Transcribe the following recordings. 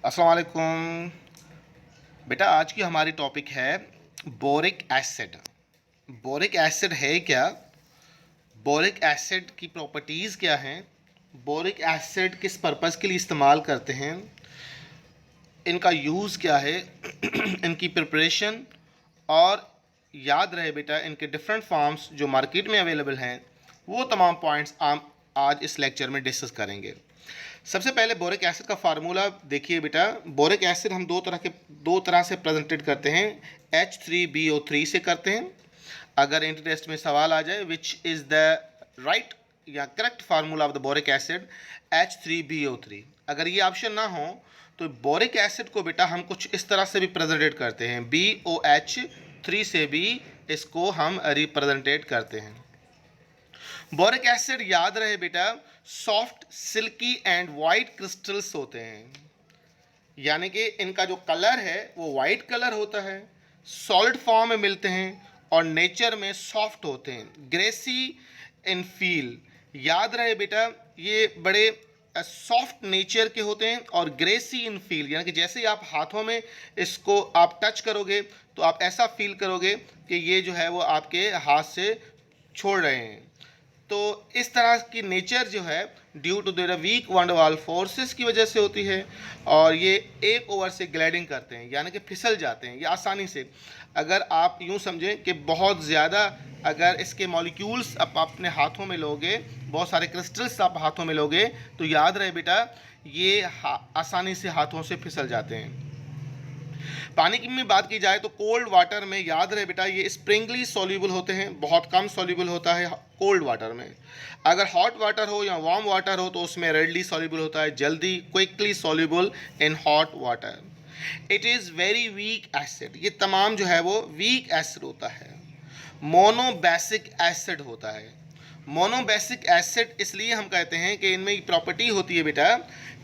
अस्सलाम वालेकुम। बेटा आज की हमारी टॉपिक है बोरिक एसिड। बोरिक एसिड है क्या? बोरिक एसिड की प्रॉपर्टीज़ क्या हैं? बोरिक एसिड किस पर्पज़ के लिए इस्तेमाल करते हैं? इनका यूज़ क्या है? इनकी प्रिपरेशन, और याद रहे बेटा इनके डिफरेंट फॉर्म्स जो मार्केट में अवेलेबल हैं, वो तमाम पॉइंट्स हम आज इस लेक्चर में डिस्कस करेंगे। सबसे पहले बोरिक एसिड का फार्मूला देखिए बेटा। बोरिक एसिड हम दो तरह से प्रेजेंटेड करते हैं। H3BO3 से करते हैं। अगर इंटर टेस्ट में सवाल आ जाए विच इज़ द राइट या correct formula of the boric acid, H3BO3। अगर ये ऑप्शन ना हो तो बोरिक एसिड को बेटा हम कुछ इस तरह से भी प्रेजेंटेड करते हैं, BOH3 से भी इसको हम रिप्रेजेंटेट करते हैं। बोरिक एसिड याद रहे बेटा soft, silkie and white crystals होते हैं, यानी कि इनका जो कलर है वो वाइट कलर होता है, सॉलिड फॉर्म में मिलते हैं और नेचर में सॉफ्ट होते हैं, ग्रेसी इन फील। याद रहे बेटा ये बड़े सॉफ्ट नेचर के होते हैं और ग्रेसी इन फील, यानी कि जैसे ही आप हाथों में इसको आप टच करोगे तो आप ऐसा फील करोगे कि ये जो है वो आपके हाथ से छोड़ रहे हैं। तो इस तरह की नेचर जो है due to their weak van der Waals forces की वजह से होती है, और ये एक ओवर से ग्लाइडिंग करते हैं, यानी कि फिसल जाते हैं ये आसानी से। अगर आप यूँ समझें कि बहुत ज़्यादा अगर इसके मॉलिक्यूल्स आप अपने हाथों में लोगे, बहुत सारे क्रिस्टल्स आप हाथों में लोगे, तो याद रहे बेटा ये आसानी से हाथों से फिसल जाते हैं। पानी की में बात की जाए तो कोल्ड वाटर में याद रहे बेटा ये स्प्रिंगली सॉल्यूबल होते हैं, बहुत कम सॉल्यूबल होता है कोल्ड वाटर में। अगर हॉट वाटर हो या वार्म वाटर हो तो उसमें रेडली सॉल्यूबल होता है, जल्दी quickly soluble in hot water. It is very weak acid, ये तमाम जो है वो वीक एसिड होता है। मोनोबेसिक एसिड होता है। मोनोबेसिक एसिड इसलिए हम कहते हैं कि इनमें प्रॉपर्टी होती है बेटा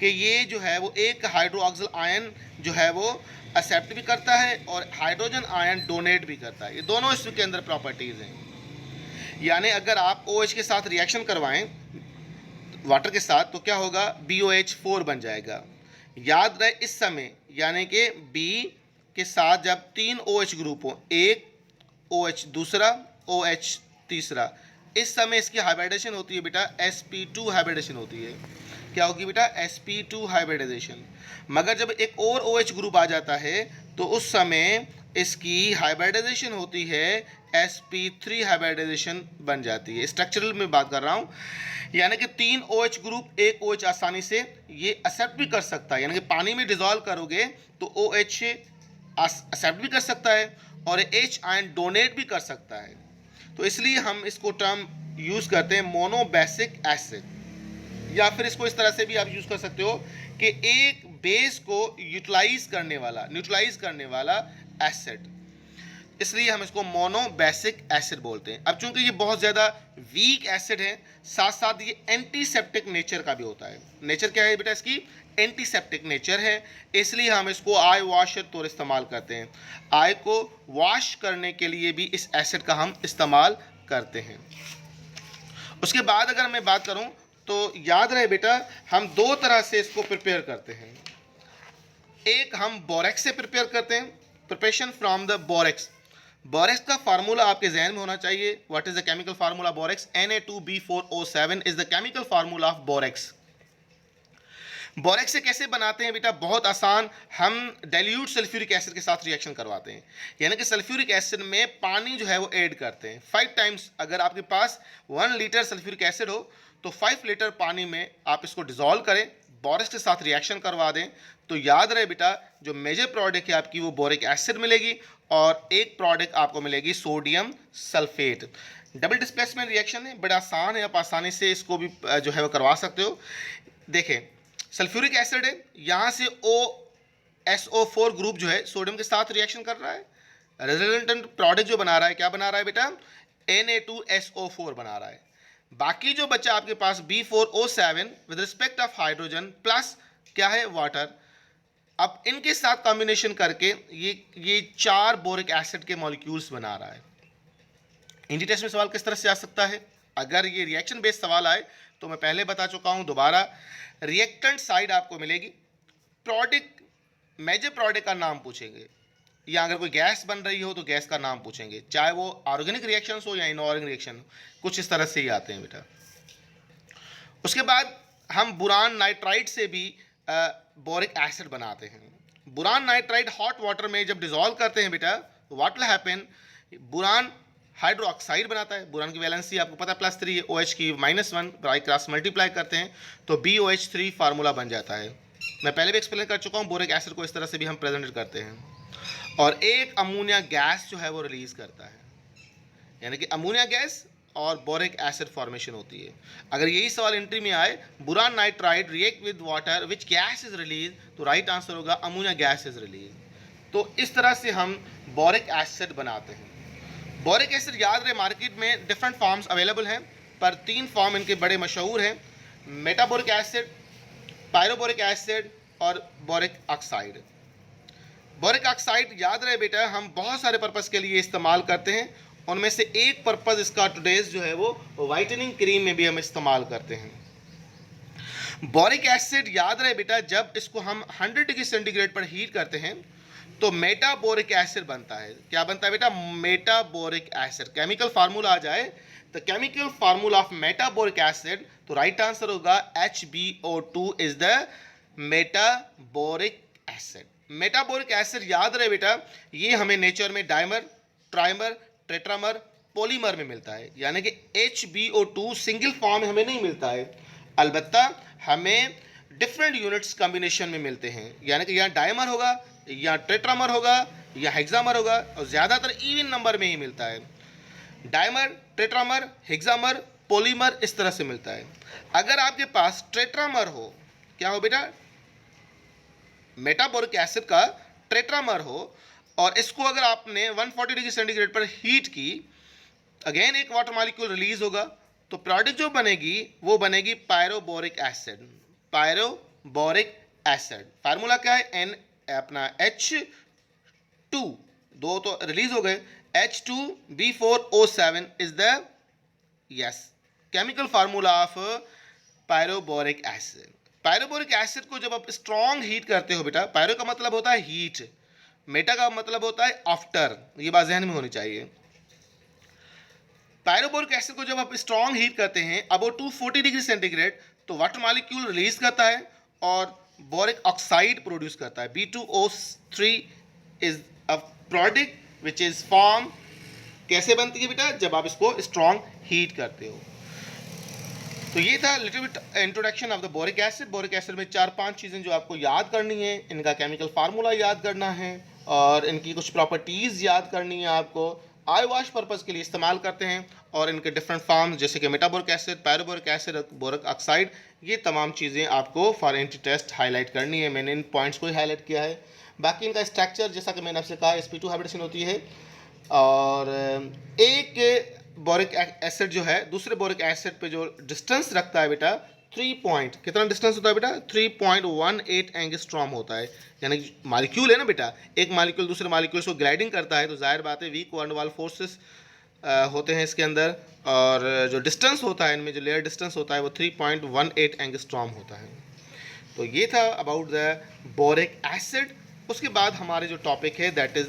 कि ये जो है वो एक हाइड्रोक्सिल आयन जो है वो एक्सेप्ट भी करता है और हाइड्रोजन आयन डोनेट भी करता है। ये दोनों इसके अंदर प्रॉपर्टीज़ हैं। यानी अगर आप OH के साथ रिएक्शन करवाएं वाटर के साथ तो क्या होगा, BOH4 बन जाएगा। याद रहे इस समय यानी कि B के साथ जब 3 OH ग्रुप हो, एक OH दूसरा, OH तीसरा, इस समय इसकी हाइब्रिडाइजेशन होती है बेटा sp2 हाइब्रिडाइजेशन होती है। क्या होगी बेटा, sp2 हाइब्रिडाइजेशन। मगर जब एक और OH ग्रुप आ जाता है तो उस समय इसकी हाइब्रिडाइजेशन होती है sp3 हाइब्रिडाइजेशन बन जाती है। स्ट्रक्चरल में बात कर रहा हूँ, यानी कि 3 OH ग्रुप एक OH आसानी से ये एक्सेप्ट भी कर सकता है, यानी कि पानी में डिजॉल्व करोगे तो OH एक्सेप्ट भी कर सकता है और H आयन डोनेट भी कर सकता है। तो इसलिए हम इसको टर्म यूज़ करते हैं मोनोबेसिक एसिड, या फिर इसको इस तरह से भी आप यूज़ कर सकते हो कि एक बेस को न्यूट्रलाइज करने वाला एसिड, इसलिए हम इसको मोनोबेसिक एसिड बोलते हैं। अब चूंकि ये बहुत ज़्यादा वीक एसिड है, साथ साथ ये एंटीसेप्टिक नेचर का भी होता है। नेचर क्या है बेटा इसकी, एंटीसेप्टिक नेचर है, इसलिए हम इसको आई वॉश के तौर इस्तेमाल करते हैं। आई को वॉश करने के लिए भी इस एसिड का हम इस्तेमाल करते हैं। उसके बाद अगर मैं बात करूं तो याद रहे बेटा हम दो तरह से इसको प्रिपेयर करते हैं। एक हम बोरेक्स से प्रिपेयर करते हैं, preparation from the borax. Borax का फार्मूला आपके जहन में होना चाहिए। What is the chemical formula borax? Na2B4O7 is the chemical formula of borax. Borax से कैसे बनाते हैं बेटा, बहुत आसान, हम डाइल्यूट सल्फ्यूरिक एसिड के साथ रिएक्शन करवाते हैं, यानी कि सल्फ्यूरिक एसिड में पानी जो है वो ऐड करते हैं 5 टाइम्स। अगर आपके पास 1 लीटर सल्फ्यूरिक एसिड हो तो 5 लीटर पानी में आप इसको डिजोल्व करें, बोरेक्स के साथ रिएक्शन करवा दें, तो याद रहे बेटा जो मेजर प्रोडक्ट है आपकी वो बोरिक एसिड मिलेगी और एक प्रोडक्ट आपको मिलेगी sodium sulphate. Double displacement reaction है, बड़ा आसान है, आप आसानी से इसको भी जो है वो करवा सकते हो। देखें सल्फ्यूरिक एसिड है, यहाँ से OSO4 ग्रुप जो है सोडियम के साथ रिएक्शन कर रहा है, रिजल्टेंट प्रोडक्ट जो बना रहा है क्या बना रहा है बेटा, Na2SO4 बना रहा है। बाकी जो बच्चा आपके पास B4O7 with respect of hydrogen plus क्या है वाटर, अब इनके साथ कॉम्बिनेशन करके ये 4 बोरिक एसिड के मॉलिक्यूल्स बना रहा है। इंडी टेस्ट में सवाल किस तरह से आ सकता है, अगर ये रिएक्शन बेस्ड सवाल आए तो मैं पहले बता चुका हूं, दोबारा रिएक्टेंट साइड आपको मिलेगी, प्रोडक्ट मेजर प्रोडक्ट का नाम पूछेंगे, या अगर कोई गैस बन रही हो तो गैस का नाम पूछेंगे, चाहे वो ऑर्गेनिक रिएक्शन हो या इनऑर्गेनिक रिएक्शन हो, कुछ इस तरह से ही आते हैं बेटा। उसके बाद हम बुरान नाइट्राइड से भी बोरिक एसिड बनाते हैं। बुरान नाइट्राइड हॉट वाटर में जब डिजोल्व करते हैं बेटा, what will happen, boron hydroxide बनाता है। बुरान की वैलेंसी आपको पता +3 है, OH की -1 बाई क्रॉस मल्टीप्लाई करते हैं तो BOH3 फार्मूला बन जाता है। मैं पहले भी एक्सप्लेन कर चुका हूँ, बोरिक एसिड को इस तरह से भी हम प्रेजेंट करते हैं। और एक अमोनिया गैस जो है वो रिलीज करता है, यानी कि अमोनिया गैस और बोरिक एसिड फॉर्मेशन होती है। अगर यही सवाल एंट्री में आए, boron nitride react with water which gas is release, तो राइट आंसर होगा अमोनिया गैस इज रिलीज। तो इस तरह से हम बोरिक एसिड बनाते हैं। बोरिक एसिड याद रहे, मार्केट में डिफरेंट फॉर्म्स अवेलेबल हैं, पर 3 फॉर्म इनके बड़े मशहूर हैं, मेटाबोरिक एसिड, पायरोबोरिक एसिड और बोरिक ऑक्साइड। बोरिक ऑक्साइड याद रहे बेटा, हम बहुत सारे पर्पस के लिए इस्तेमाल करते हैं, उनमें से एक पर्पस इसका टुडेज जो है वो वाइटनिंग क्रीम में भी हम इस्तेमाल करते हैं। बोरिक एसिड याद रहे बेटा, जब इसको हम 100 डिग्री सेंटीग्रेड पर हीट करते हैं तो मेटाबोरिक एसिड बनता है। क्या बनता है बेटा? Metaboric acid. केमिकल फार्मूला आ जाए तो chemical formula of metaboric acid, तो राइट आंसर होगा HbO2 is the metaboric acid. Metaboric acid याद रहे बेटा, ये हमें नेचर में डाइमर, ट्राइमर, टेट्रामर, पॉलीमर में मिलता है, यानी कि HbO2 सिंगल फॉर्म में हमें नहीं मिलता है, अलबत्ता हमें डिफरेंट यूनिट्स कॉम्बिनेशन में मिलते हैं, यानी कि यहाँ डाइमर होगा या टेट्रामर होगा या हेक्सामर होगा, और ज़्यादातर इवन नंबर में ही मिलता है। डाइमर, टेट्रामर, हेक्सामर, पॉलीमर इस तरह से मिलता है। अगर आपके पास टेट्रामर हो, क्या हो बेटा? मेटाबोरिक एसिड का टेट्रामर हो, और इसको अगर आपने 140 डिग्री सेंटीग्रेड पर हीट की, अगेन एक वाटर मॉलिक्यूल रिलीज होगा, तो प्रोडक्ट जो बनेगी वो बनेगी पायरोबोरिक एसिड। पायरोबोरिक एसिड फार्मूला क्या है? N अपना H2, दो तो रिलीज हो गए, H2B4O7 is the chemical formula of pyroboric acid. Pyroboric acid को जब आप स्ट्रॉन्ग हीट करते हो बेटा, पायरो का मतलब होता है हीट, मेटा का मतलब होता है आफ्टर, ये बात ज़हन में होनी चाहिए। पायरोबोरिक एसिड को जब आप स्ट्रॉन्ग हीट करते हैं अबाउट 240 डिग्री सेंटीग्रेड, तो वाटर मॉलिक्यूल रिलीज करता है और बोरिक ऑक्साइड प्रोड्यूस करता है। B2O3 is a product which is form, कैसे बनती है बेटा? जब आप इसको स्ट्रॉन्ग हीट करते हो। तो ये था little bit introduction of the boric acid. Boric acid में 4-5 चीज़ें जो आपको याद करनी है, इनका केमिकल फार्मूला याद करना है और इनकी कुछ प्रॉपर्टीज़ याद करनी है आपको। आई वॉश पर्पज़ के लिए इस्तेमाल करते हैं, और इनके डिफरेंट फॉर्म्स जैसे कि मेटाबोरिक acid, pyroboric acid, boric oxide, ये तमाम चीज़ें आपको फॉर एंट्री टेस्ट हाईलाइट करनी है। मैंने इन पॉइंट्स को ही हाईलाइट किया है। बाकी इनका स्ट्रक्चर जैसा कि मैंने आपसे कहा, sp2 हाइब्रिडेशन होती है, और एक बोरिक एसिड जो है दूसरे बोरिक एसिड पे जो डिस्टेंस रखता है बेटा, 3 पॉइंट, कितना डिस्टेंस होता है बेटा? 3.18 एंगस्ट्रॉम होता है। यानी मॉलिक्यूल है ना बेटा, एक मॉलिक्यूल दूसरे मॉलिक्यूल को ग्लाइडिंग करता है, तो जाहिर बात है वीक वैन वाल फोर्सेस होते हैं इसके अंदर, और जो डिस्टेंस होता है इनमें, जो लेयर डिस्टेंस होता है वो 3.18 एंगस्ट्रॉम होता है। तो ये था अबाउट द बोरिक एसिड। उसके बाद हमारे जो टॉपिक है दैट इज़ द